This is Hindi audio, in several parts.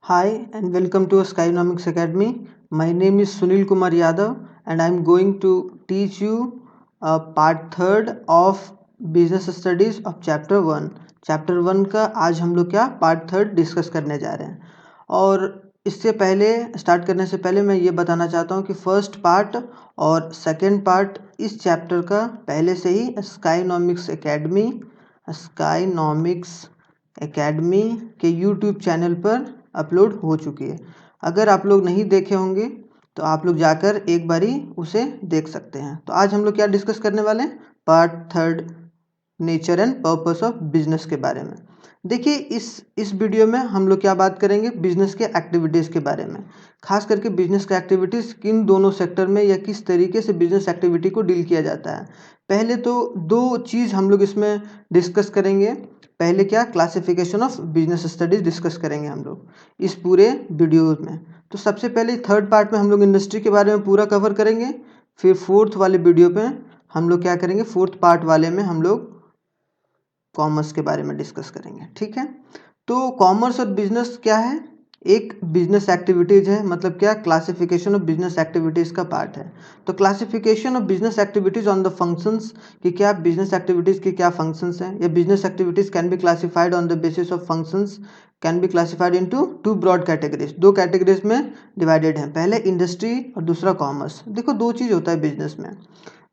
Hi and welcome to Skynomics Academy. My name is Sunil Kumar Yadav and I am going to teach you part third of Business Studies of Chapter 1. Chapter 1 का आज हम लोग क्या पार्ट थर्ड डिस्कस करने जा रहे हैं। और इससे पहले स्टार्ट करने से पहले मैं ये बताना चाहता हूँ कि फर्स्ट पार्ट और सेकंड पार्ट इस चैप्टर का पहले से ही स्काईनॉमिक्स एकेडमी के यूट्यूब चैनल पर अपलोड हो चुकी है। अगर आप लोग नहीं देखे होंगे तो आप लोग जाकर एक बारी उसे देख सकते हैं। तो आज हम लोग क्या डिस्कस करने वाले हैं, part third nature and purpose of business के बारे में। देखिए इस वीडियो में हम लोग क्या बात करेंगे, बिजनेस के एक्टिविटीज़ के बारे में। खास करके बिजनेस के एक्टिविटीज़ किन दोनों सेक्टर में या किस तरीके से बिजनेस एक्टिविटी को डील किया जाता है। पहले तो दो चीज़ हम लोग इसमें डिस्कस करेंगे। पहले क्या, classification of business studies discuss करेंगे हम लोग इस पूरे वीडियो में। तो सबसे पहले थर्ड पार्ट में हम लोग इंडस्ट्री के बारे में पूरा कवर करेंगे। फिर फोर्थ वाले वीडियो पे हम लोग क्या करेंगे, फोर्थ पार्ट वाले में हम लोग कॉमर्स के बारे में डिस्कस करेंगे। ठीक है, तो कॉमर्स और बिजनेस क्या है, एक बिजनेस एक्टिविटीज़ है, मतलब क्या, क्लासिफिकेशन ऑफ बिजनेस एक्टिविटीज़ का पार्ट है। तो classification of business activities on the functions, कि क्या बिजनेस एक्टिविटीज़ के क्या फंक्शंस हैं, या business activities can be classified on the basis of functions, can be classified into two broad categories. दो कैटेगरीज में डिवाइडेड है, पहले इंडस्ट्री और दूसरा कॉमर्स। देखो दो चीज़ होता है बिजनेस में।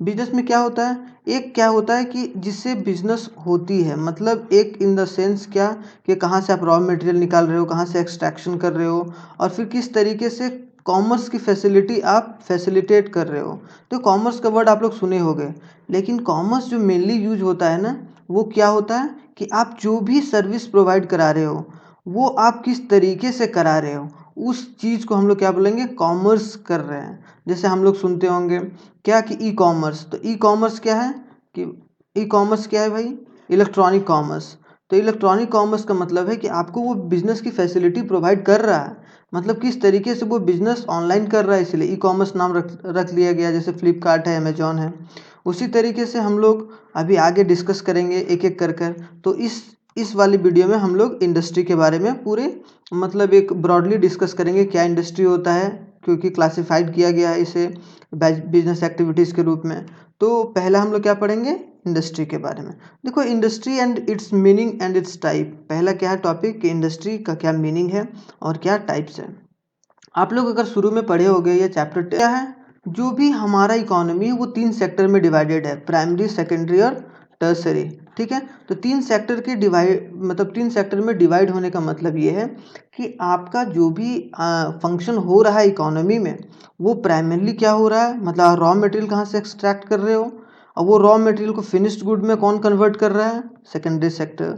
बिजनेस में क्या होता है, एक क्या होता है कि जिससे बिजनेस होती है, मतलब एक इन द सेंस क्या, कि कहाँ से आप रॉ मटेरियल निकाल रहे हो, कहाँ से एक्सट्रैक्शन कर रहे हो, और फिर किस तरीके से कॉमर्स की फैसिलिटी आप फैसिलिटेट कर रहे हो। तो कॉमर्स का वर्ड आप लोग सुने होंगे, लेकिन कॉमर्स जो मेनली यूज होता है ना, वो क्या होता है कि आप जो भी सर्विस प्रोवाइड करा रहे हो वो आप किस तरीके से करा रहे हो, उस चीज़ को हम लोग क्या बोलेंगे, कॉमर्स कर रहे हैं। जैसे हम लोग सुनते होंगे क्या कि ई कॉमर्स, तो ई कॉमर्स क्या है, कि ई कॉमर्स क्या है भाई, इलेक्ट्रॉनिक कॉमर्स। तो इलेक्ट्रॉनिक कॉमर्स का मतलब है कि आपको वो बिजनेस की फैसिलिटी प्रोवाइड कर रहा है, मतलब किस तरीके से वो बिजनेस ऑनलाइन कर रहा है, इसलिए ई कॉमर्स नाम रख लिया गया। जैसे फ्लिपकार्ट है, अमेजॉन है, उसी तरीके से हम लोग अभी आगे डिस्कस करेंगे एक एक कर कर। तो इस वाली वीडियो में हम लोग इंडस्ट्री के बारे में पूरे मतलब एक ब्रॉडली डिस्कस करेंगे, क्या इंडस्ट्री होता है, क्योंकि क्लासिफाइड किया गया है इसे बिजनेस एक्टिविटीज़ के रूप में। तो पहला हम लोग क्या पढ़ेंगे, इंडस्ट्री के बारे में। देखो industry and it's meaning and it's type. पहला क्या है टॉपिक, कि इंडस्ट्री का क्या मीनिंग है और क्या टाइप्स है। आप लोग अगर शुरू में पढ़े होंगे, ये चैप्टर क्या है, जो भी हमारा इकोनॉमी है वो तीन सेक्टर में डिवाइडेड है, प्राइमरी, सेकेंडरी और टर्सरी। ठीक है, तो तीन सेक्टर के डिवाइड, मतलब तीन सेक्टर में डिवाइड होने का मतलब ये है कि आपका जो भी फंक्शन हो रहा है इकोनॉमी में, वो प्राइमरली क्या हो रहा है, मतलब रॉ मटेरियल कहाँ से एक्सट्रैक्ट कर रहे हो, और वो रॉ मटेरियल को फिनिश्ड गुड में कौन कन्वर्ट कर रहा है, सेकेंडरी सेक्टर,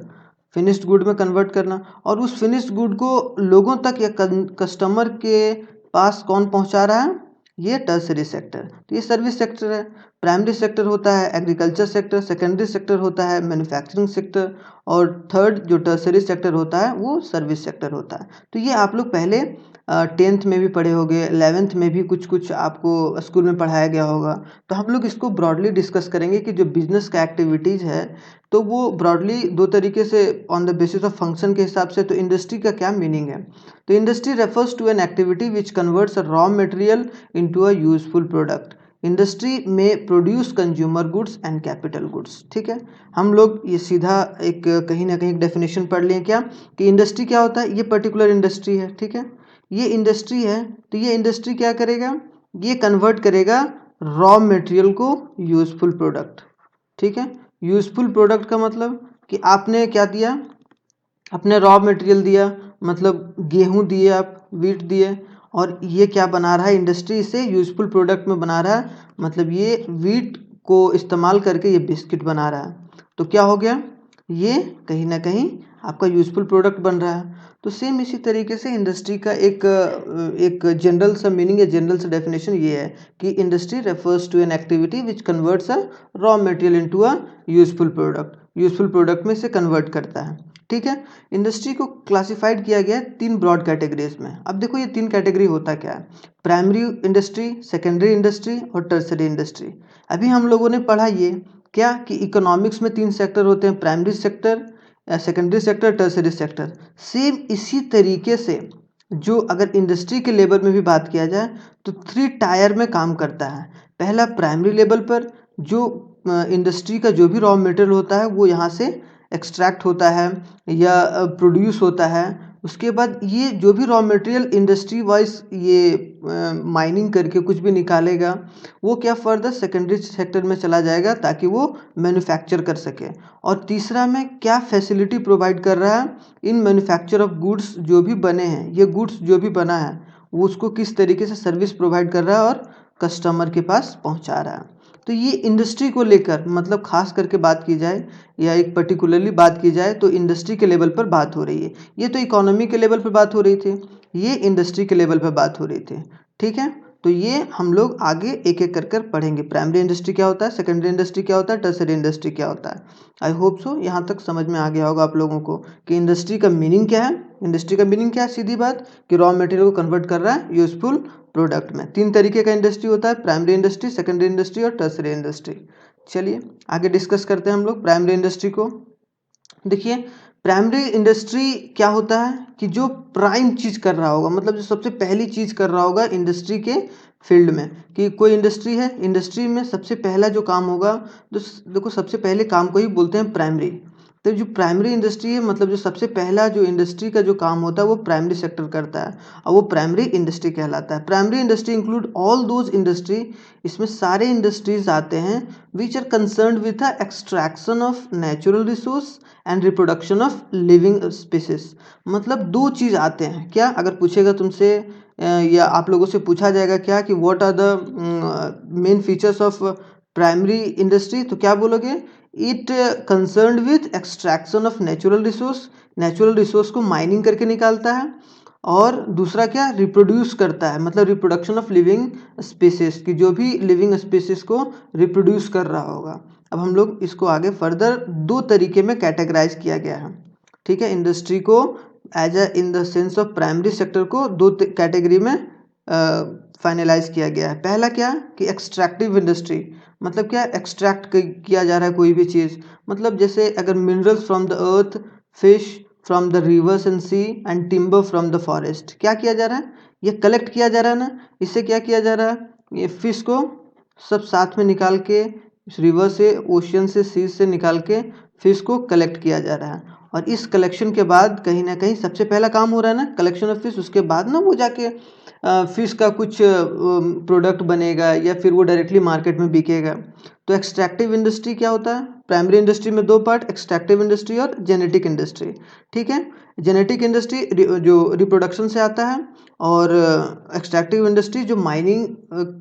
फिनिश्ड गुड में कन्वर्ट करना। और उस फिनिश्ड गुड को लोगों तक या कस्टमर के पास कौन पहुंचा रहा है, ये टर्सरी सेक्टर। तो ये सर्विस सेक्टर है। प्राइमरी सेक्टर होता है एग्रीकल्चर सेक्टर, सेकेंडरी सेक्टर होता है मैन्युफैक्चरिंग सेक्टर, और थर्ड जो टर्सरी सेक्टर होता है वो सर्विस सेक्टर होता है। तो ये आप लोग पहले 10th में भी पढ़े होंगे, 11th में भी कुछ कुछ आपको स्कूल में पढ़ाया गया होगा। तो हम लोग इसको ब्रॉडली डिस्कस करेंगे कि जो बिजनेस का एक्टिविटीज़ है, तो वो ब्रॉडली दो तरीके से on the basis of function के हिसाब से। तो इंडस्ट्री का क्या मीनिंग है, तो industry refers to an activity which converts a raw material into a useful product. Industry में produce consumer goods and capital goods. ठीक है, हम लोग ये सीधा एक कहीं ना कहीं डेफिनेशन पढ़ लें क्या, कि इंडस्ट्री क्या होता है, ये पर्टिकुलर इंडस्ट्री है। ठीक है, ये इंडस्ट्री है, तो ये इंडस्ट्री क्या करेगा, ये कन्वर्ट करेगा रॉ मटेरियल को यूजफुल प्रोडक्ट। ठीक है, यूजफुल प्रोडक्ट का मतलब कि आपने क्या दिया, अपने रॉ मटेरियल दिया, मतलब गेहूं दिए, आप वीट दिए, और ये क्या बना रहा है, इंडस्ट्री इसे यूजफुल प्रोडक्ट में बना रहा है, मतलब ये वीट को इस्तेमाल करके ये बिस्किट बना रहा है। तो क्या हो गया, ये कहीं ना कहीं आपका यूजफुल प्रोडक्ट बन रहा है। तो सेम इसी तरीके से इंडस्ट्री का एक जनरल सा मीनिंग या जनरल सा डेफिनेशन ये है कि industry refers to an activity which converts a raw material into a useful product, useful product में से कन्वर्ट करता है। ठीक है, इंडस्ट्री को क्लासिफाइड किया गया है तीन ब्रॉड कैटेगरीज में। अब देखो ये तीन कैटेगरी होता क्या है, प्राइमरी इंडस्ट्री, सेकेंडरी इंडस्ट्री और टर्सरी इंडस्ट्री। अभी हम लोगों ने पढ़ा ये क्या, कि इकोनॉमिक्स में तीन सेक्टर होते हैं, primary sector, secondary sector, tertiary sector. Same इसी तरीके से जो अगर इंडस्ट्री के लेवल में भी बात किया जाए तो 3 टायर में काम करता है। पहला प्राइमरी लेवल पर जो इंडस्ट्री का जो भी रॉ मटेरियल होता है वो यहाँ से एक्सट्रैक्ट होता है या प्रोड्यूस होता है। उसके बाद ये जो भी रॉ मटेरियल इंडस्ट्री वाइज ये माइनिंग करके कुछ भी निकालेगा वो क्या फर्दर सेकेंडरी सेक्टर में चला जाएगा ताकि वो मैन्युफैक्चर कर सके। और तीसरा में क्या फैसिलिटी प्रोवाइड कर रहा है इन मैन्युफैक्चर ऑफ गुड्स जो भी बने हैं, ये गुड्स जो भी बना है वो उसको किस तरीके से सर्विस प्रोवाइड कर रहा है और कस्टमर के पास पहुंचा रहा है। तो ये इंडस्ट्री को लेकर मतलब खास करके बात की जाए या एक पर्टिकुलरली बात की जाए तो इंडस्ट्री के लेवल पर बात हो रही है। ये तो इकोनॉमी के लेवल पर बात हो रही थी, ये इंडस्ट्री के लेवल पर बात हो रही थी। ठीक है, तो ये हम लोग आगे एक एक कर कर पढ़ेंगे। प्राइमरी इंडस्ट्री क्या होता है, सेकेंडरी इंडस्ट्री क्या होता है, टर्सरी इंडस्ट्री क्या होता है। आई होप सो यहाँ तक समझ में आ गया होगा आप लोगों को कि इंडस्ट्री का मीनिंग क्या है। इंडस्ट्री का मीनिंग क्या है, सीधी बात कि रॉ मटेरियल को कन्वर्ट कर रहा है यूजफुल प्रोडक्ट में। 3 तरीके का इंडस्ट्री होता है, प्राइमरी इंडस्ट्री, सेकेंडरी इंडस्ट्री और टर्सरी इंडस्ट्री। चलिए आगे डिस्कस करते हैं हम लोग प्राइमरी इंडस्ट्री को। देखिए प्राइमरी इंडस्ट्री क्या होता है कि जो प्राइम चीज़ कर रहा होगा, मतलब जो सबसे पहली चीज़ कर रहा होगा इंडस्ट्री के फील्ड में। कि कोई इंडस्ट्री है, इंडस्ट्री में सबसे पहला जो काम होगा तो देखो सबसे पहले काम को ही बोलते हैं प्राइमरी। तो जो प्राइमरी इंडस्ट्री है मतलब जो सबसे पहला जो इंडस्ट्री का जो काम होता है वो प्राइमरी सेक्टर करता है और वो प्राइमरी इंडस्ट्री कहलाता है। Primary industry include all those industry, इसमें सारे इंडस्ट्रीज आते हैं which are concerned with the extraction of natural resource and reproduction of living species. मतलब 2 चीज़ आते हैं क्या, अगर पूछेगा तुमसे या आप लोगों से पूछा जाएगा क्या कि what are the main features of primary industry, तो क्या बोलोगे, it concerned with extraction of natural resource, natural resource को माइनिंग करके निकालता है। और दूसरा क्या, रिप्रोड्यूस करता है, मतलब रिप्रोडक्शन ऑफ लिविंग स्पीसीज की जो भी लिविंग स्पीसीज को रिप्रोड्यूस कर रहा होगा। अब हम लोग इसको आगे फर्दर 2 तरीके में कैटेगराइज किया गया है। ठीक है, इंडस्ट्री को as a in the sense of primary sector को 2 कैटेगरी में फाइनलाइज किया गया है। पहला क्या कि एक्सट्रैक्टिव इंडस्ट्री, मतलब क्या एक्सट्रैक्ट किया जा रहा है कोई भी चीज़, मतलब जैसे अगर minerals from the earth, fish from the rivers and sea and timber from the forest, क्या किया जा रहा है, ये कलेक्ट किया जा रहा है ना। इससे क्या किया जा रहा है, ये फिश को सब साथ में निकाल के रिवर से, ओशियन से, सी से निकाल के फिश को कलेक्ट किया जा रहा है। और इस कलेक्शन के बाद कहीं ना कहीं सबसे पहला काम हो रहा है ना कलेक्शन ऑफ फिश, उसके बाद ना वो जाके फिश का कुछ प्रोडक्ट बनेगा या फिर वो डायरेक्टली मार्केट में बिकेगा। तो एक्सट्रैक्टिव इंडस्ट्री क्या होता है, प्राइमरी इंडस्ट्री में 2 पार्ट, एक्सट्रैक्टिव इंडस्ट्री और जेनेटिक इंडस्ट्री। ठीक है, जेनेटिक इंडस्ट्री जो रिप्रोडक्शन से आता है और एक्सट्रैक्टिव इंडस्ट्री जो माइनिंग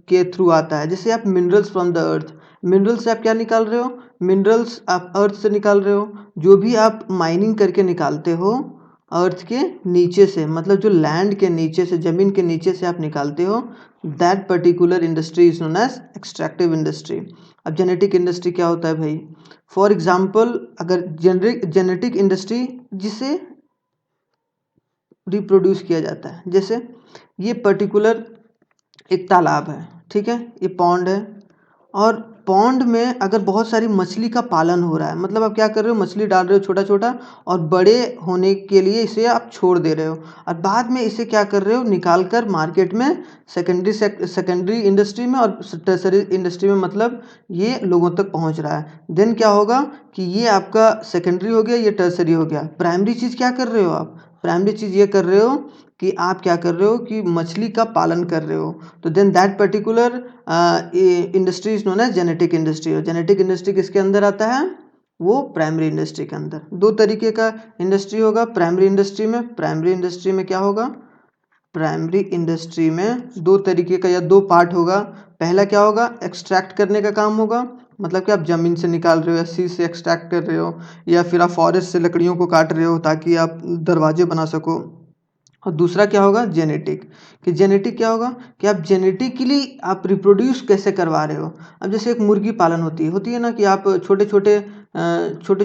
के थ्रू आता है। जैसे आप minerals from the earth, minerals से आप क्या निकाल रहे हो, मिनरल्स आप अर्थ से निकाल रहे हो, जो भी आप माइनिंग करके निकालते हो अर्थ के नीचे से, मतलब जो लैंड के नीचे से, ज़मीन के नीचे से आप निकालते हो, that particular industry is known as extractive industry. अब जेनेटिक इंडस्ट्री क्या होता है भाई, फॉर एग्जांपल अगर जेनेटिक इंडस्ट्री जिसे रिप्रोड्यूस किया जाता है, जैसे ये पर्टिकुलर एक तालाब है, ठीक है, ये पॉन्ड है और पॉन्ड में अगर बहुत सारी मछली का पालन हो रहा है, मतलब आप क्या कर रहे हो, मछली डाल रहे हो छोटा छोटा और बड़े होने के लिए इसे आप छोड़ दे रहे हो और बाद में इसे क्या कर रहे हो, निकाल कर मार्केट में सेकेंडरी इंडस्ट्री में और टर्सरी इंडस्ट्री में, मतलब ये लोगों तक पहुंच रहा है। देन क्या होगा कि ये आपका सेकेंडरी हो गया, ये टर्सरी हो गया। प्राइमरी चीज़ क्या कर रहे हो आप, प्राइमरी चीज़ ये कर रहे हो कि आप क्या कर रहे हो कि मछली का पालन कर रहे हो। तो then that particular industry is known as genetic industry. और जेनेटिक इंडस्ट्री किसके अंदर आता है, वो प्राइमरी इंडस्ट्री के अंदर। 2 तरीके का इंडस्ट्री होगा प्राइमरी इंडस्ट्री में। प्राइमरी इंडस्ट्री में क्या होगा, प्राइमरी इंडस्ट्री में 2 तरीके का या 2 पार्ट होगा। पहला क्या होगा, एक्सट्रैक्ट करने का काम होगा, मतलब कि आप ज़मीन से निकाल रहे हो या सी से एक्सट्रैक्ट कर रहे हो या फिर आप फॉरेस्ट से लकड़ियों को काट रहे हो ताकि आप दरवाजे बना सको। और दूसरा क्या होगा, जेनेटिक, कि जेनेटिक क्या होगा कि आप जेनेटिकली आप रिप्रोड्यूस कैसे करवा रहे हो। अब जैसे एक मुर्गी पालन होती है ना, कि आप छोटे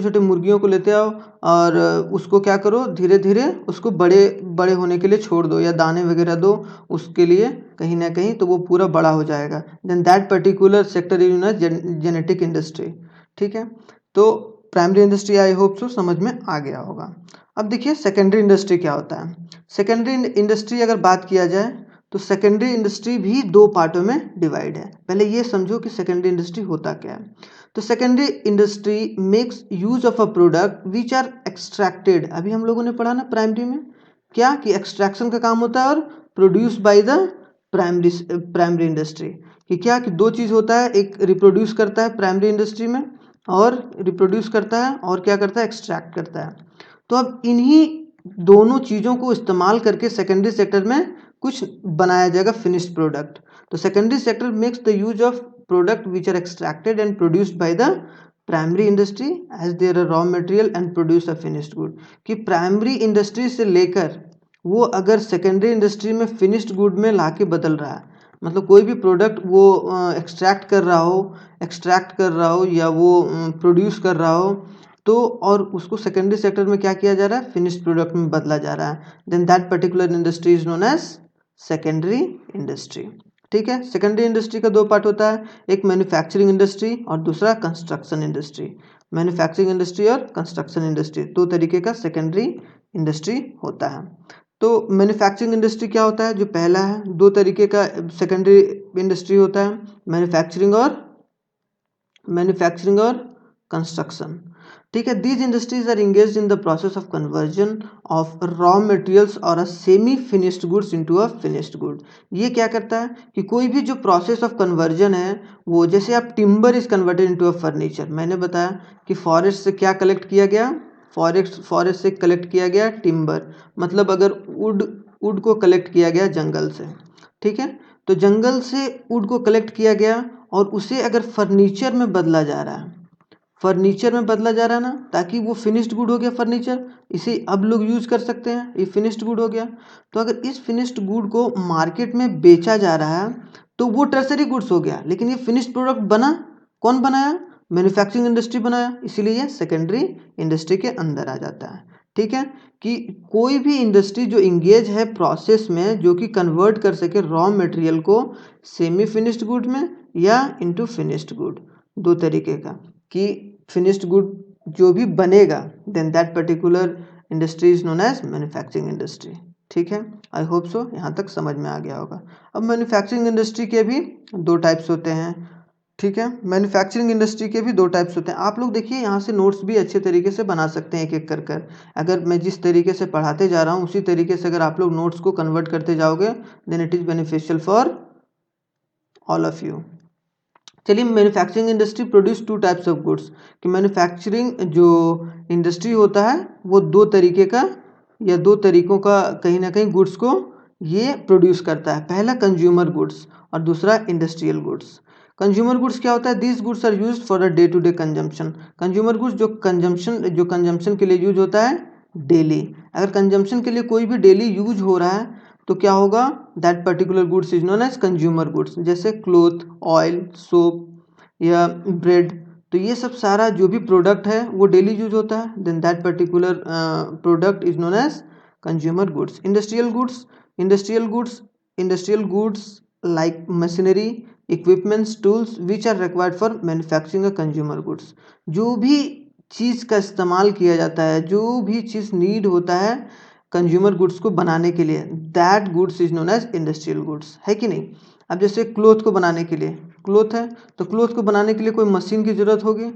छोटे मुर्गियों को लेते आओ और उसको क्या करो, धीरे धीरे उसको बड़े बड़े होने के लिए छोड़ दो या दाने वगैरह दो उसके लिए कहीं ना कहीं, तो वो पूरा बड़ा हो जाएगा। Then that particular sector is known as genetic industry. ठीक है, तो primary industry I hope so समझ में आ गया होगा। अब देखिए सेकेंडरी इंडस्ट्री क्या होता है। सेकेंडरी इंडस्ट्री अगर बात किया जाए तो सेकेंडरी इंडस्ट्री भी दो पार्टों में डिवाइड है। पहले ये समझो कि सेकेंडरी इंडस्ट्री होता क्या है। तो secondary industry makes use of a product which are extracted, अभी हम लोगों ने पढ़ा ना प्राइमरी में क्या कि एक्सट्रैक्शन का काम होता है और produce by the primary industry, कि क्या कि दो चीज़ होता है, एक रिप्रोड्यूस करता है प्राइमरी इंडस्ट्री में और रिप्रोड्यूस करता है और क्या करता है, एक्सट्रैक्ट करता है। तो अब इन्हीं दोनों चीज़ों को इस्तेमाल करके सेकेंडरी सेक्टर में कुछ बनाया जाएगा फिनिश्ड प्रोडक्ट। तो secondary sector makes the use of product which are extracted and produced by the primary industry as their raw material and produce a finished good, कि प्राइमरी इंडस्ट्री से लेकर वो अगर सेकेंडरी इंडस्ट्री में फिनिश्ड गुड में लाके बदल रहा है, मतलब कोई भी प्रोडक्ट वो एक्सट्रैक्ट कर रहा हो या वो प्रोड्यूस कर रहा हो, तो और उसको सेकेंडरी सेक्टर में क्या किया जा रहा है, फिनिश्ड प्रोडक्ट में बदला जा रहा है, then that particular industry is known as secondary industry. ठीक है, सेकेंडरी इंडस्ट्री का दो पार्ट होता है, एक मैन्युफैक्चरिंग इंडस्ट्री और दूसरा कंस्ट्रक्शन इंडस्ट्री। मैन्युफैक्चरिंग इंडस्ट्री और कंस्ट्रक्शन इंडस्ट्री दो तरीके का सेकेंडरी इंडस्ट्री होता है। तो मैन्युफैक्चरिंग इंडस्ट्री क्या होता है, जो पहला है, दो तरीके का सेकेंडरी इंडस्ट्री होता है, मैन्युफैक्चरिंग और कंस्ट्रक्शन। ठीक है, these industries are engaged in the process of conversion of raw materials or a semi finished goods into a finished good. ये क्या करता है कि कोई भी जो प्रोसेस ऑफ कन्वर्जन है, वो जैसे आप timber is converted into a furniture, मैंने बताया कि फॉरेस्ट से क्या कलेक्ट किया गया, फॉरेस्ट से कलेक्ट किया गया टिम्बर, मतलब अगर वुड को कलेक्ट किया गया जंगल से। ठीक है, तो जंगल से वुड को कलेक्ट किया गया और उसे अगर फर्नीचर में बदला जा रहा है, फर्नीचर में बदला जा रहा है ना, ताकि वो फिनिश्ड गुड हो गया फर्नीचर, इसे अब लोग यूज कर सकते हैं, ये फिनिश्ड गुड हो गया। तो अगर इस फिनिश्ड गुड को मार्केट में बेचा जा रहा है तो वो टर्सरी गुड्स हो गया, लेकिन ये फिनिश्ड प्रोडक्ट बना, कौन बनाया, मैन्युफैक्चरिंग इंडस्ट्री बनाया, इसीलिए ये सेकेंडरी इंडस्ट्री के अंदर आ जाता है। ठीक है, कि कोई भी इंडस्ट्री जो इंगेज है प्रोसेस में जो कि कन्वर्ट कर सके रॉ मटेरियल को सेमी फिनिश्ड गुड में या इनटू फिनिश्ड गुड, दो तरीके का, कि फिनिश्ड गुड जो भी बनेगा then that particular industry is known as manufacturing industry. ठीक है, आई होप सो यहाँ तक समझ में आ गया होगा। अब मैन्युफैक्चरिंग इंडस्ट्री के भी दो टाइप्स होते हैं। ठीक है, मैन्युफैक्चरिंग इंडस्ट्री के भी दो टाइप्स होते हैं। आप लोग देखिए यहाँ से नोट्स भी अच्छे तरीके से बना सकते हैं एक एक कर कर। अगर मैं जिस तरीके से पढ़ाते जा रहा हूँ उसी तरीके से अगर आप लोग नोट्स को कन्वर्ट करते जाओगे then it is beneficial for all of you. चलिए, manufacturing industry produce two types of goods, कि मैन्युफैक्चरिंग जो इंडस्ट्री होता है वो दो तरीके का या दो तरीकों का कहीं ना कहीं गुड्स को ये प्रोड्यूस करता है। पहला कंज्यूमर गुड्स और दूसरा इंडस्ट्रियल गुड्स। कंज्यूमर गुड्स क्या होता है, these goods are use for a day to day consumption. Consumer goods जो कंजम्पशन के लिए यूज होता है डेली, अगर कंजम्पशन के लिए कोई भी डेली यूज हो रहा है तो क्या होगा, that particular goods is known as consumer goods, जैसे क्लोथ, ऑयल, सोप या ब्रेड। तो ये सब सारा जो भी प्रोडक्ट है वो डेली यूज होता है, then that particular product is known as consumer goods. Industrial goods like machinery, equipments, tools which are required for manufacturing a consumer goods. जो भी चीज़ का इस्तेमाल किया जाता है, जो भी चीज़ नीड होता है कंज्यूमर गुड्स को बनाने के लिए, that goods is known as industrial goods, है कि नहीं। अब जैसे क्लोथ को बनाने के लिए, क्लोथ है तो क्लोथ को बनाने के लिए कोई मशीन की ज़रूरत होगी,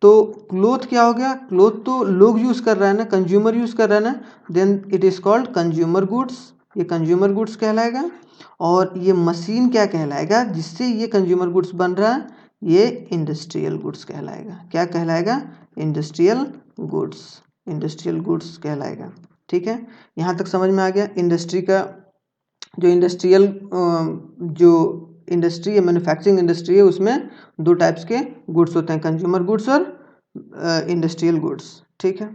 तो क्लोथ क्या हो गया, क्लोथ तो लोग यूज़ कर रहा है ना, कंज्यूमर यूज़ कर रहा है ना, then it is called consumer goods, ये कंज्यूमर गुड्स कहलाएगा। और ये मशीन क्या कहलाएगा जिससे ये कंज्यूमर गुड्स बन रहा है, ये इंडस्ट्रियल गुड्स कहलाएगा। क्या कहलाएगा, इंडस्ट्रियल गुड्स, इंडस्ट्रियल गुड्स कहलाएगा। ठीक है, यहाँ तक समझ में आ गया। इंडस्ट्री का जो इंडस्ट्री है, मैन्युफैक्चरिंग इंडस्ट्री है, उसमें दो टाइप्स के गुड्स होते हैं, कंज्यूमर गुड्स और इंडस्ट्रियल गुड्स। ठीक है,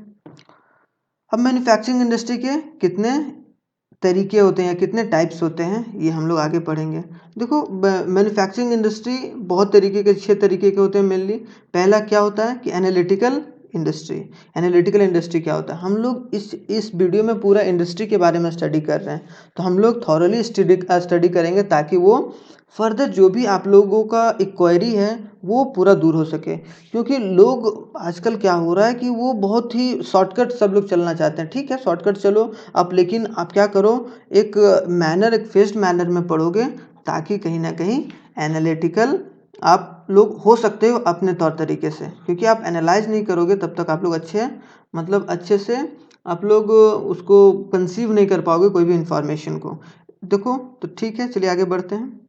अब मैन्युफैक्चरिंग इंडस्ट्री के कितने तरीके होते हैं, कितने टाइप्स होते हैं, ये हम लोग आगे पढ़ेंगे। देखो, मैन्युफैक्चरिंग इंडस्ट्री बहुत तरीके के, 6 तरीके के होते हैं मेनली। पहला क्या होता है कि एनालिटिकल इंडस्ट्री। एनालिटिकल इंडस्ट्री क्या होता है? हम लोग इस वीडियो में पूरा इंडस्ट्री के बारे में स्टडी कर रहे हैं, तो हम लोग थॉरली स्टडी करेंगे ताकि वो फर्दर जो भी आप लोगों का एक क्वेरी है वो पूरा दूर हो सके। क्योंकि लोग आजकल क्या हो रहा है कि वो बहुत ही शॉर्टकट सब लोग चलना चाहते हैं। ठीक है, शॉर्टकट चलो आप, लेकिन आप क्या करो, एक मैनर, एक फेस्ड मैनर में पढ़ोगे ताकि कहीं ना कहीं एनालिटिकल आप लोग हो सकते हो अपने तौर तरीके से। क्योंकि आप एनालाइज नहीं करोगे तब तक आप लोग अच्छे से आप लोग उसको कंसीव नहीं कर पाओगे कोई भी इंफॉर्मेशन को। देखो तो ठीक है, चलिए आगे बढ़ते हैं।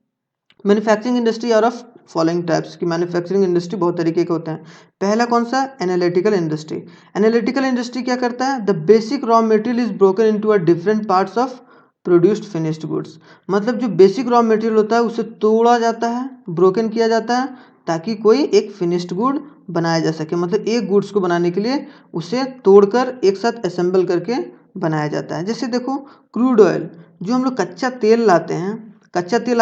Manufacturing industry are of following types की मैन्युफैक्चरिंग इंडस्ट्री बहुत तरीके के होते हैं। पहला कौन सा? Analytical industry. एनालिटिकल इंडस्ट्री क्या करता है? The basic raw material is broken into a different parts of produced finished goods. मतलब जो बेसिक रॉ मटेरियल होता है उसे तोड़ा जाता है, ब्रोकन किया जाता है ताकि कोई एक फिनिश्ड गुड बनाया जा सके। मतलब एक गुड्स को बनाने के लिए उसे तोड़कर एक साथ असेंबल करके बनाया जाता है। जैसे देखो क्रूड ऑयल, जो हम लोग कच्चा तेल लाते हैं, कच्चा तेल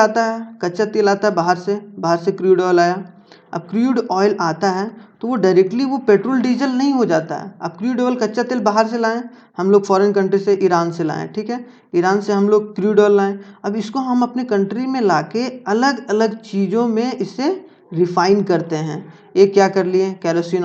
आता है बाहर से क्रूड ऑयल आया। अब क्रूड ऑयल आता है तो वो डायरेक्टली वो पेट्रोल डीजल नहीं हो जाता है। अब क्रूड ऑयल कच्चा तेल बाहर से लाएं, हम लोग फॉरेन कंट्री से, ईरान से लाएं, ठीक है, ईरान से हम लोग क्रूड ऑयल लाएं। अब इसको हम अपने कंट्री में लाके अलग अलग चीज़ों में इसे रिफाइन करते हैं। एक क्या कर लिए, केरोसिन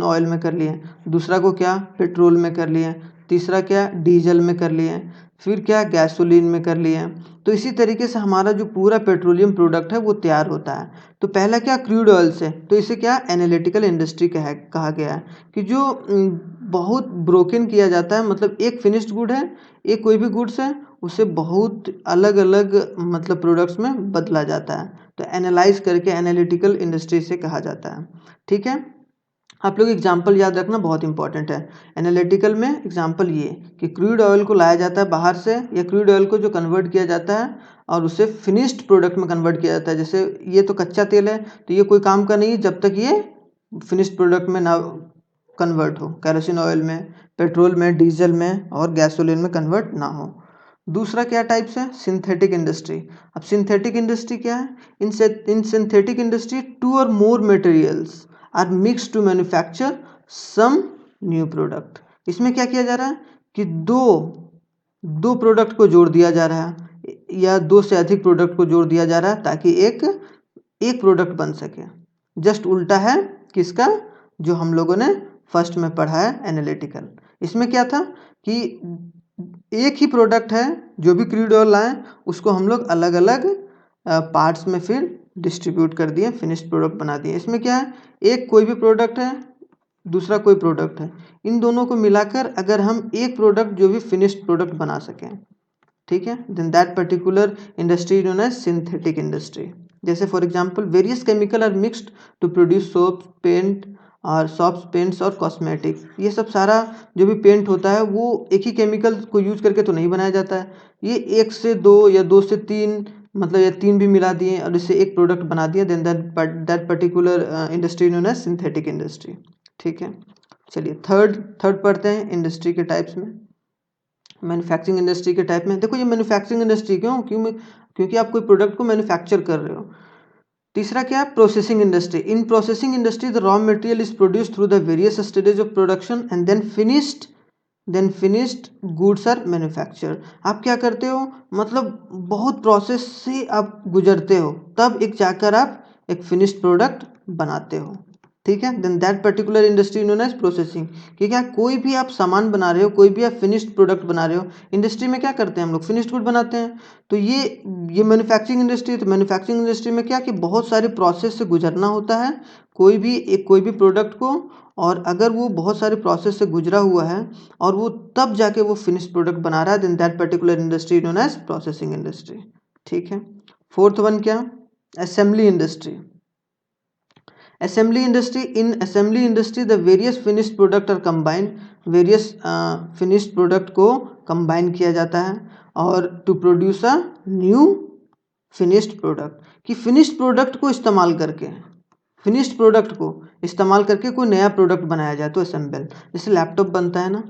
ऑयल में कर लिए, दूसरा को क्या, पेट्रोल में कर लिए, तीसरा क्या, डीजल में कर लिए, फिर क्या, गैसोलीन में कर लिए। तो इसी तरीके से हमारा जो पूरा पेट्रोलियम प्रोडक्ट है वो तैयार होता है। तो पहला क्या, क्रूड ऑयल से, तो इसे क्या, एनालिटिकल इंडस्ट्री कहा गया है कि जो बहुत ब्रोकन किया जाता है। मतलब एक फिनिश्ड गुड है, एक कोई भी गुड्स है, उसे बहुत अलग अलग मतलब प्रोडक्ट्स में बदला जाता है। तो एनालाइज करके एनालिटिकल इंडस्ट्री से कहा जाता है। ठीक है, आप लोग एग्जाम्पल याद रखना, बहुत इंपॉर्टेंट है। एनालिटिकल में एग्जाम्पल ये कि क्रूड ऑयल को लाया जाता है बाहर से, या क्रूड ऑयल को जो कन्वर्ट किया जाता है और उसे फिनिश्ड प्रोडक्ट में कन्वर्ट किया जाता है। जैसे ये तो कच्चा तेल है तो ये कोई काम का नहीं है जब तक ये फिनिश्ड प्रोडक्ट में ना कन्वर्ट हो, केरोसिन ऑयल में, पेट्रोल में, डीजल में और गैसोलीन में कन्वर्ट ना हो। दूसरा क्या टाइप्स है, सिंथेटिक इंडस्ट्री। अब सिंथेटिक इंडस्ट्री क्या है? In synthetic industry two or more materials are mix to manufacture some new product. इसमें क्या किया जा रहा है कि दो प्रोडक्ट को जोड़ दिया जा रहा है या दो से अधिक प्रोडक्ट को जोड़ दिया जा रहा है ताकि एक प्रोडक्ट बन सके। जस्ट उल्टा है किसका, जो हम लोगों ने फर्स्ट में पढ़ा है, एनालिटिकल। इसमें क्या था कि एक ही प्रोडक्ट है, जो भी क्रूड ऑयल लाएं उसको हम लोग अलग अलग पार्ट्स में फिर डिस्ट्रीब्यूट कर दिए, फिनिश्ड प्रोडक्ट बना दिए। इसमें क्या है, एक कोई भी प्रोडक्ट है, दूसरा कोई प्रोडक्ट है, इन दोनों को मिलाकर अगर हम एक प्रोडक्ट जो भी फिनिश्ड प्रोडक्ट बना सकें, ठीक है, then that particular industry known as synthetic industry. जैसे for example various chemical are mixed to produce soaps, paints और कॉस्मेटिक। ये सब सारा जो भी पेंट होता है वो एक ही केमिकल को यूज करके तो नहीं बनाया जाता है। ये एक से दो या दो से तीन, मतलब ये तीन भी मिला दिए और इससे एक प्रोडक्ट बना दिया, then that particular industry known as synthetic industry. ठीक है, चलिए थर्ड पढ़ते हैं इंडस्ट्री के टाइप्स में। मैन्युफैक्चरिंग इंडस्ट्री के टाइप में देखो, ये मैन्युफैक्चरिंग इंडस्ट्री क्योंकि आप कोई प्रोडक्ट को मैन्युफैक्चर कर रहे हो। तीसरा क्या है, processing industry. In processing industry the raw material is produced through the various stages of production and then finished goods are manufactured. आप क्या करते हो, मतलब बहुत प्रोसेस से आप गुजरते हो तब एक जाकर आप एक फिनिश्ड प्रोडक्ट बनाते हो। ठीक है, then that particular industry known as processing. कि क्या, कोई भी आप सामान बना रहे हो, कोई भी आप फिनिश्ड प्रोडक्ट बना रहे हो, इंडस्ट्री में क्या करते हैं हम लोग, फिनिश्ड गुड बनाते हैं। तो ये मैन्युफैक्चरिंग इंडस्ट्री। तो मैन्युफैक्चरिंग इंडस्ट्री में क्या कि बहुत सारे प्रोसेस से गुजरना होता है कोई भी प्रोडक्ट को, और अगर वो बहुत सारे प्रोसेस से गुजरा हुआ है और वो तब जाके वो फिनिश्ड प्रोडक्ट बना रहा है, then that particular industry known as processing industry. ठीक है, फोर्थ वन क्या, assembly industry. Assembly industry. In assembly industry the various finished product are combined, various finished product को combine किया जाता है और to produce a new finished product। कि finished product को इस्तेमाल करके कोई नया प्रोडक्ट बनाया जाए तो असेंबल। जैसे लैपटॉप बनता है ना,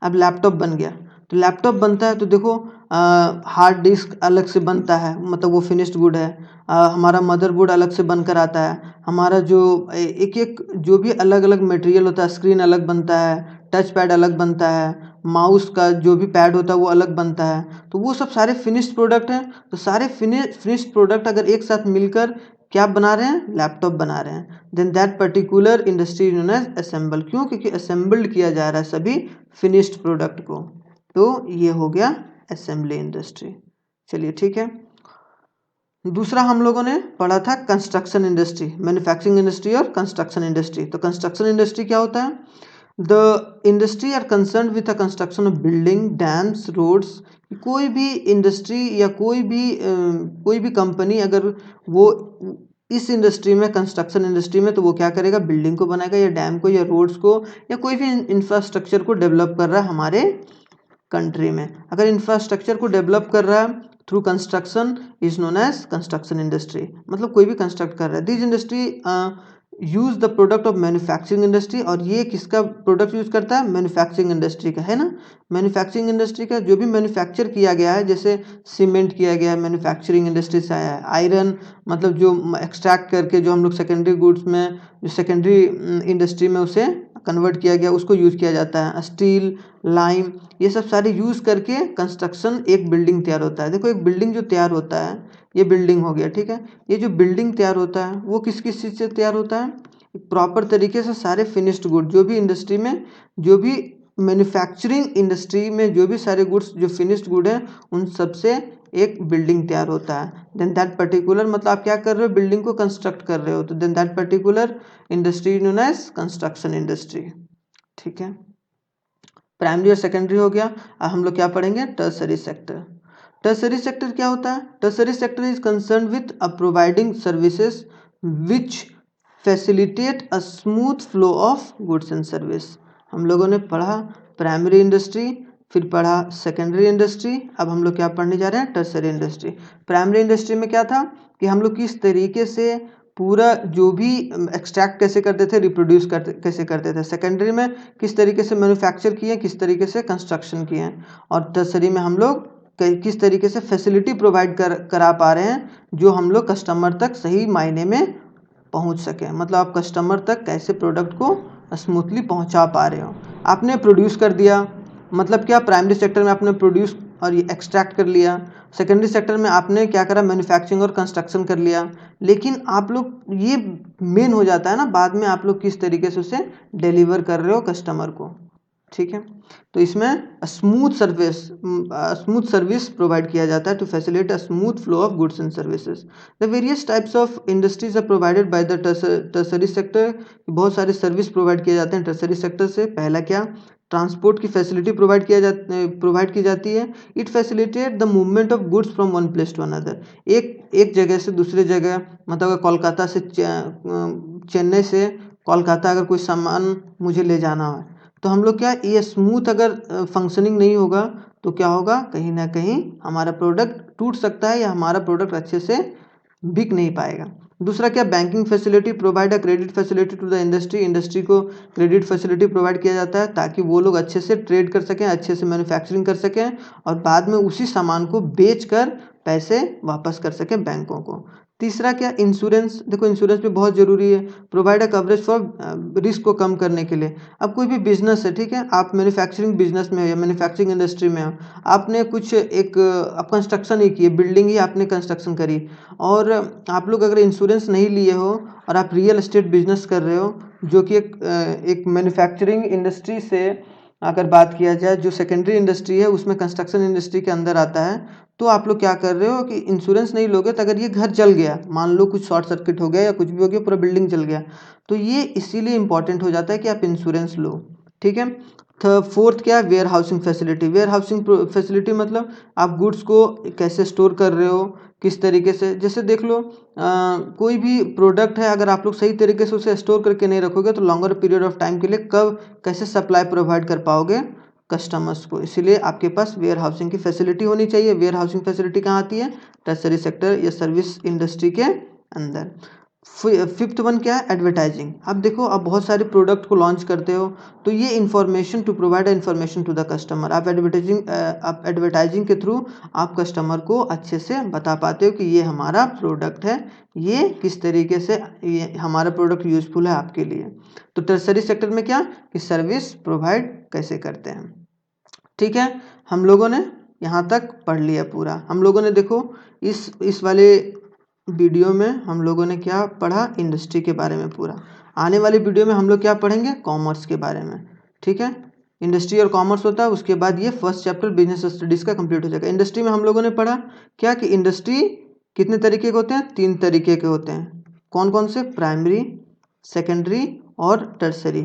अब लैपटॉप बन गया तो लैपटॉप बनता है तो देखो हार्ड डिस्क अलग से बनता है, मतलब वो फिनिश्ड गुड है। हमारा मदरबोर्ड अलग से बनकर आता है। हमारा जो एक एक जो भी अलग अलग मटेरियल होता है, स्क्रीन अलग बनता है, टच पैड अलग बनता है, माउस का जो भी पैड होता है वो अलग बनता है। तो वो सब सारे फिनिश्ड प्रोडक्ट हैं। तो सारे फिनिश्ड प्रोडक्ट अगर एक साथ मिलकर क्या बना रहे हैं, लैपटॉप बना रहे हैं, then that particular industry known as assemble. क्यों? क्योंकि असेंबल्ड किया जा रहा है सभी फिनिश्ड प्रोडक्ट को। तो ये हो गया असेंबली इंडस्ट्री। चलिए ठीक है। दूसरा हम लोगों ने पढ़ा था कंस्ट्रक्शन इंडस्ट्री, मैन्युफैक्चरिंग इंडस्ट्री और कंस्ट्रक्शन इंडस्ट्री। तो कंस्ट्रक्शन इंडस्ट्री क्या होता है? The industry are concern with the construction of building, dams, roads. कोई भी इंडस्ट्री या कोई भी कंपनी अगर वो इस इंडस्ट्री में, कंस्ट्रक्शन इंडस्ट्री में, तो वो क्या करेगा, बिल्डिंग को बनाएगा या डैम को या रोड्स को या कोई भी इंफ्रास्ट्रक्चर को डेवलप कर रहा है हमारे कंट्री में। अगर इंफ्रास्ट्रक्चर को डेवलप कर रहा है through construction is known as construction industry. मतलब कोई भी कंस्ट्रक्ट कर रहा है। This industry use the product of manufacturing industry. और ये किसका प्रोडक्ट यूज करता है? मैन्युफैक्चरिंग इंडस्ट्री का, है ना। मैन्युफैक्चरिंग इंडस्ट्री का जो भी मैन्युफैक्चर किया गया है, जैसे सीमेंट किया गया है, मैन्युफैक्चरिंग इंडस्ट्री से आया है। आयरन मतलब जो एक्सट्रैक्ट करके जो हम लोग सेकेंडरी गुड्स में, जो सेकेंडरी इंडस्ट्री में उसे कन्वर्ट किया गया, उसको यूज किया जाता है। स्टील, लाइम, ये सब सारे यूज करके कंस्ट्रक्शन एक बिल्डिंग तैयार होता है। देखो एक बिल्डिंग जो तैयार होता है, ये बिल्डिंग हो गया, ठीक है। ये जो बिल्डिंग तैयार होता है वो किस किस चीज़ से तैयार होता है? प्रॉपर तरीके से सारे फिनिश्ड गुड, जो भी इंडस्ट्री में, जो भी मैन्युफैक्चरिंग इंडस्ट्री में जो भी सारे गुड्स जो फिनिश्ड गुड है, उन सब से एक बिल्डिंग तैयार होता है। देन दैट पर्टिकुलर, मतलब आप क्या कर रहे हो, बिल्डिंग को कंस्ट्रक्ट कर रहे हो, तो then that particular industry known as construction industry. ठीक है। प्राइमरी और सेकेंडरी हो गया। अब हम लोग क्या पढ़ेंगे? Tertiary sector. टर्सरी सेक्टर क्या होता है? Tertiary sector is concern with providing services which facilitate a smooth flow of goods and service. हम लोगों ने पढ़ा प्राइमरी इंडस्ट्री, फिर पढ़ा सेकेंडरी इंडस्ट्री, अब हम लोग क्या पढ़ने जा रहे हैं? Tertiary industry. प्राइमरी इंडस्ट्री में क्या था कि हम लोग किस तरीके से पूरा जो भी एक्सट्रैक्ट कैसे करते थे, रिप्रोड्यूस करते कैसे करते थे। सेकेंडरी में किस तरीके से मैन्युफैक्चर किए, किस तरीके से कंस्ट्रक्शन किए। और टर्सरी में हम लोग किस तरीके से फैसिलिटी प्रोवाइड करा पा रहे हैं, जो हम लोग कस्टमर तक सही मायने में पहुंच सकें। मतलब आप कस्टमर तक कैसे प्रोडक्ट को स्मूथली पहुंचा पा रहे हो। आपने प्रोड्यूस कर दिया, मतलब क्या, प्राइमरी सेक्टर में आपने प्रोड्यूस और ये एक्सट्रैक्ट कर लिया। सेकेंडरी सेक्टर में आपने क्या करा, मैन्युफैक्चरिंग और कंस्ट्रक्शन कर लिया। लेकिन आप लोग ये मेन हो जाता है ना, बाद में आप लोग किस तरीके से उसे डिलीवर कर रहे हो कस्टमर को। ठीक है। तो इसमें स्मूथ सर्विस प्रोवाइड किया जाता है to facilitate a smooth flow of goods and services. The various types of industries are provided by the tertiary sector. बहुत सारे सर्विस प्रोवाइड किए जाते हैं टर्सरी सेक्टर से। पहला क्या? ट्रांसपोर्ट की फैसिलिटी प्रोवाइड की जाती है। It facilitate the movement of goods from one place to another. एक जगह से दूसरे जगह, मतलब अगर कोलकाता से चेन्नई से कोलकाता अगर कोई सामान मुझे ले जाना है, तो हम लोग क्या, ये स्मूथ अगर फंक्शनिंग नहीं होगा तो क्या होगा, कहीं ना कहीं हमारा प्रोडक्ट टूट सकता है या हमारा प्रोडक्ट अच्छे से बिक नहीं पाएगा। दूसरा क्या? Banking facility provide a credit facility to the industry. Industry को क्रेडिट फैसिलिटी प्रोवाइड किया जाता है ताकि वो लोग अच्छे से ट्रेड कर सकें, अच्छे से मैन्युफैक्चरिंग कर सकें और बाद में उसी सामान को बेच कर पैसे वापस कर सकें बैंकों को। तीसरा क्या? इंश्योरेंस। देखो इंश्योरेंस भी बहुत ज़रूरी है। Provide a coverage for risk को कम करने के लिए। अब कोई भी बिजनेस है, ठीक है, आप मैन्युफैक्चरिंग बिजनेस में हो या मैन्युफैक्चरिंग इंडस्ट्री में हो, आपने कुछ आप कंस्ट्रक्शन ही किए, बिल्डिंग ही आपने कंस्ट्रक्शन करी, और आप लोग अगर इंश्योरेंस नहीं लिए हो और आप रियल एस्टेट बिजनेस कर रहे हो, जो कि एक मैन्युफैक्चरिंग इंडस्ट्री से अगर बात किया जाए, जो सेकेंडरी इंडस्ट्री है उसमें कंस्ट्रक्शन इंडस्ट्री के अंदर आता है, तो आप लोग क्या कर रहे हो कि इंश्योरेंस नहीं लोगे तो अगर ये घर जल गया, मान लो कुछ शॉर्ट सर्किट हो गया या कुछ भी हो गया, पूरा बिल्डिंग जल गया, तो ये इसीलिए इंपॉर्टेंट हो जाता है कि आप इंश्योरेंस लो। ठीक है। फोर्थ क्या है? Warehousing facility. Warehousing facility मतलब आप गुड्स को कैसे स्टोर कर रहे हो, किस तरीके से। जैसे देख लो कोई भी प्रोडक्ट है, अगर आप लोग सही तरीके से उसे स्टोर करके नहीं रखोगे तो लॉन्गर पीरियड ऑफ टाइम के लिए कब कैसे सप्लाई प्रोवाइड कर पाओगे कस्टमर्स को। इसीलिए आपके पास वेयर हाउसिंग की फैसिलिटी होनी चाहिए। वेयर हाउसिंग फैसिलिटी कहाँ आती है? टर्सरी सेक्टर या सर्विस इंडस्ट्री के अंदर। फिफ्थ वन क्या है, एडवर्टाइजिंग। अब देखो, आप बहुत सारे प्रोडक्ट को लॉन्च करते हो, तो ये information to provide information to the customer, आप एडवर्टाइजिंग के थ्रू आप कस्टमर को अच्छे से बता पाते हो कि ये हमारा प्रोडक्ट है, ये किस तरीके से ये हमारा प्रोडक्ट यूजफुल है आपके लिए। तो टर्सरी सेक्टर में क्या, कि सर्विस प्रोवाइड कैसे करते हैं। ठीक है, हम लोगों ने यहाँ तक पढ़ लिया पूरा। हम लोगों ने देखो इस वाले वीडियो में हम लोगों ने क्या पढ़ा, इंडस्ट्री के बारे में पूरा। आने वाली वीडियो में हम लोग क्या पढ़ेंगे, कॉमर्स के बारे में। ठीक है, इंडस्ट्री और कॉमर्स होता है, उसके बाद ये फर्स्ट चैप्टर बिजनेस स्टडीज का कंप्लीट हो जाएगा। इंडस्ट्री में हम लोगों ने पढ़ा क्या, कि इंडस्ट्री कितने तरीके के होते हैं, 3 तरीके के होते हैं। कौन कौन से, प्राइमरी, सेकेंडरी और टर्सरी।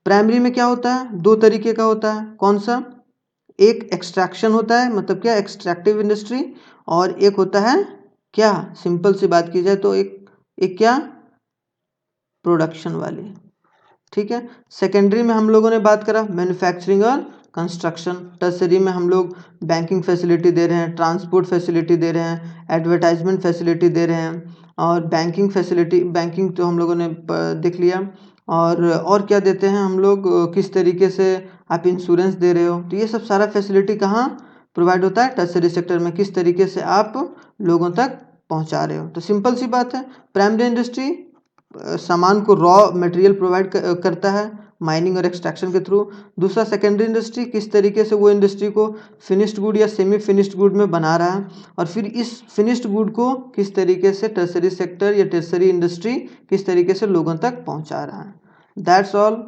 प्राइमरी में क्या होता है, 2 तरीके का होता है। कौन सा, एक एक्सट्रैक्शन होता है, मतलब क्या, एक्सट्रैक्टिव इंडस्ट्री, और एक होता है क्या, सिंपल सी बात की जाए तो एक क्या, प्रोडक्शन वाली। ठीक है, सेकेंडरी में हम लोगों ने बात करा मैन्युफैक्चरिंग और कंस्ट्रक्शन। टर्सरी में हम लोग बैंकिंग फैसिलिटी दे रहे हैं, ट्रांसपोर्ट फैसिलिटी दे रहे हैं, एडवर्टाइजमेंट फैसिलिटी दे रहे हैं, और बैंकिंग फैसिलिटी, बैंकिंग तो हम लोगों ने देख लिया। और क्या देते हैं हम लोग, किस तरीके से आप इंश्योरेंस दे रहे हो, तो ये सब सारा फैसिलिटी कहाँ प्रोवाइड होता है, टर्सरी सेक्टर में, किस तरीके से आप लोगों तक पहुंचा रहे हो। तो सिंपल सी बात है, प्राइमरी इंडस्ट्री सामान को रॉ मटेरियल प्रोवाइड करता है माइनिंग और एक्सट्रैक्शन के थ्रू। दूसरा, सेकेंडरी इंडस्ट्री, किस तरीके से वो इंडस्ट्री को फिनिश्ड गुड या सेमी फिनिश्ड गुड में बना रहा है, और फिर इस फिनिश्ड गुड को किस तरीके से टर्सरी सेक्टर या टर्सरी इंडस्ट्री किस तरीके से लोगों तक पहुंचा रहा है। दैट्स ऑल,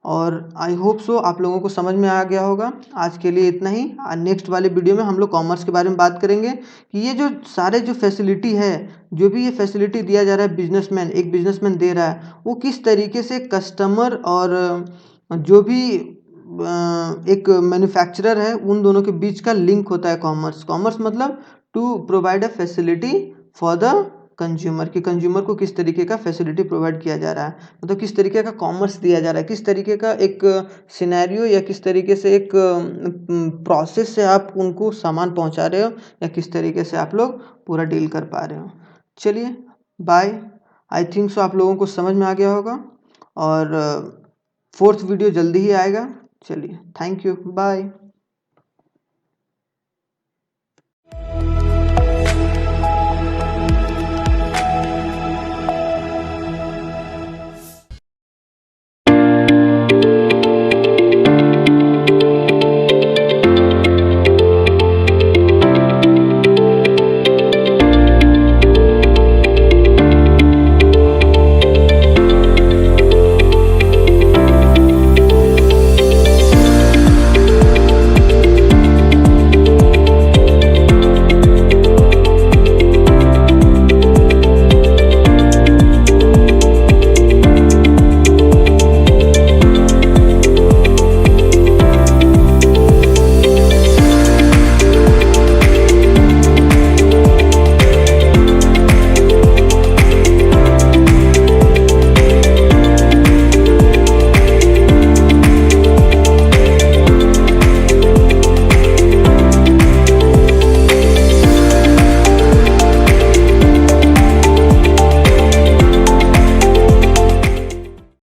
और आई होप सो आप लोगों को समझ में आ गया होगा। आज के लिए इतना ही। नेक्स्ट वाले वीडियो में हम लोग कॉमर्स के बारे में बात करेंगे कि ये जो सारे जो फैसिलिटी है, जो भी ये फैसिलिटी दिया जा रहा है, बिजनेसमैन, एक बिजनेसमैन दे रहा है, वो किस तरीके से कस्टमर और जो भी एक मैन्युफैक्चरर है, उन दोनों के बीच का लिंक होता है कॉमर्स। कॉमर्स मतलब to provide a facility for the consumer, कि कंज्यूमर को किस तरीके का फैसिलिटी प्रोवाइड किया जा रहा है, मतलब किस तरीके का कॉमर्स दिया जा रहा है, किस तरीके का एक सिनेरियो या किस तरीके से एक प्रोसेस से आप उनको सामान पहुंचा रहे हो, या किस तरीके से आप लोग पूरा डील कर पा रहे हो। चलिए बाय। आई थिंक सो आप लोगों को समझ में आ गया होगा, और फोर्थ वीडियो जल्दी ही आएगा। चलिए, थैंक यू, बाय।